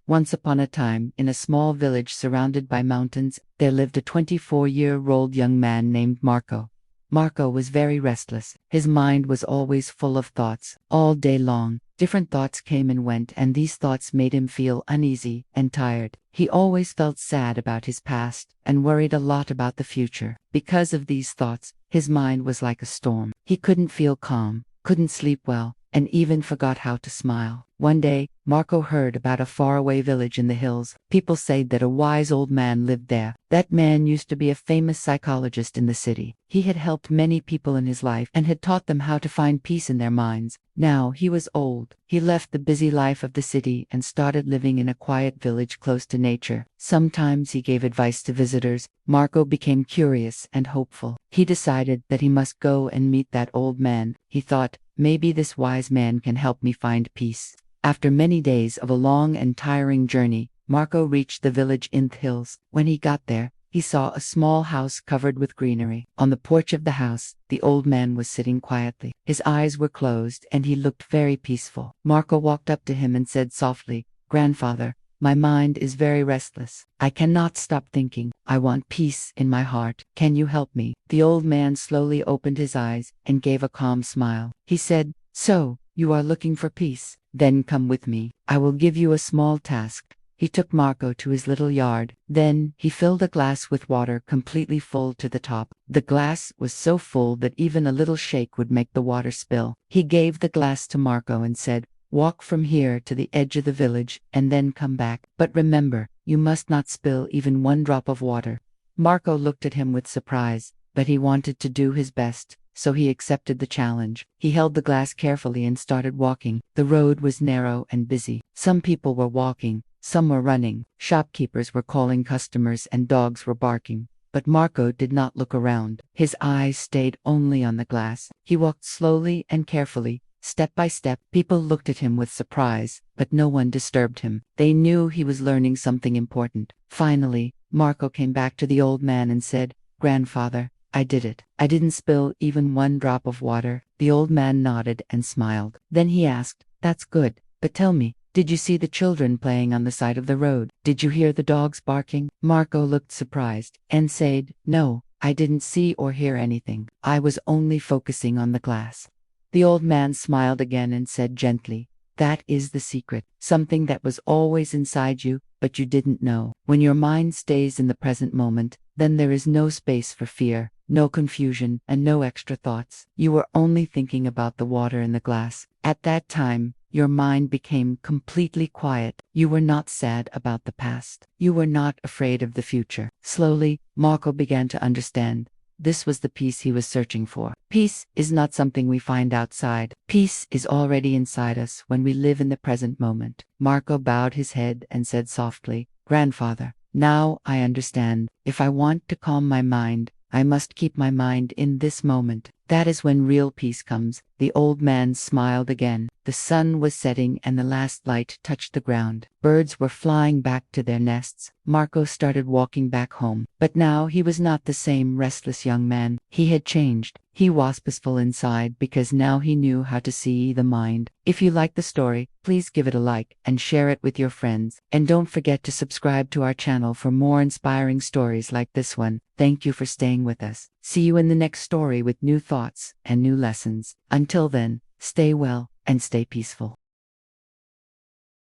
Once upon a time, in a small village surrounded by mountains, there lived a 24-year-old young man named Marco. Marco was very restless. His mind was always full of thoughts. All day long, different thoughts came and went, and these thoughts made him feel uneasy and tired. He always felt sad about his past and worried a lot about the future. Because of these thoughts, his mind was like a storm. He couldn't feel calm, couldn't sleep well, and even forgot how to smile. One day, Marco heard about a faraway village in the hills. People said that a wise old man lived there. That man used to be a famous psychologist in the city. He had helped many people in his life and had taught them how to find peace in their minds. Now he was old. He left the busy life of the city and started living in a quiet village close to nature. Sometimes he gave advice to visitors. Marco became curious and hopeful. He decided that he must go and meet that old man. He thought, maybe this wise man can help me find peace. After many days of a long and tiring journey, Marco reached the village in the hills. When he got there, he saw a small house covered with greenery. On the porch of the house, the old man was sitting quietly. His eyes were closed and he looked very peaceful. Marco walked up to him and said softly, "Grandfather, my mind is very restless. I cannot stop thinking. I want peace in my heart. Can you help me?" The old man slowly opened his eyes and gave a calm smile. He said, "So, you are looking for peace? Then come with me. I will give you a small task." He took Marco to his little yard. Then he filled a glass with water completely full to the top. The glass was so full that even a little shake would make the water spill. He gave the glass to Marco and said, "Walk from here to the edge of the village and then come back. But remember, you must not spill even one drop of water." Marco looked at him with surprise, but he wanted to do his best, so he accepted the challenge. He held the glass carefully and started walking. The road was narrow and busy. Some people were walking, some were running. Shopkeepers were calling customers and dogs were barking. But Marco did not look around. His eyes stayed only on the glass. He walked slowly and carefully, step by step. People looked at him with surprise, but no one disturbed him. They knew he was learning something important. Finally, Marco came back to the old man and said, "Grandfather, I did it. I didn't spill even one drop of water." The old man nodded and smiled. Then he asked, "That's good. But tell me, did you see the children playing on the side of the road? Did you hear the dogs barking?" Marco looked surprised and said, "No, I didn't see or hear anything. I was only focusing on the glass." The old man smiled again and said gently, "That is the secret. Something that was always inside you, but you didn't know. When your mind stays in the present moment, then there is no space for fear, no confusion, and no extra thoughts. You were only thinking about the water in the glass. At that time, your mind became completely quiet. You were not sad about the past. You were not afraid of the future." Slowly, Marco began to understand. This was the peace he was searching for. Peace is not something we find outside. Peace is already inside us when we live in the present moment. Marco bowed his head and said softly, "Grandfather, now I understand. If I want to calm my mind, I must keep my mind in this moment. That is when real peace comes." The old man smiled again. The sun was setting and the last light touched the ground. Birds were flying back to their nests. Marco started walking back home. But now he was not the same restless young man. He had changed. He was peaceful inside because now he knew how to see the mind. If you like the story, please give it a like and share it with your friends. And don't forget to subscribe to our channel for more inspiring stories like this one. Thank you for staying with us. See you in the next story with new thoughts and new lessons. Until then, stay well and stay peaceful.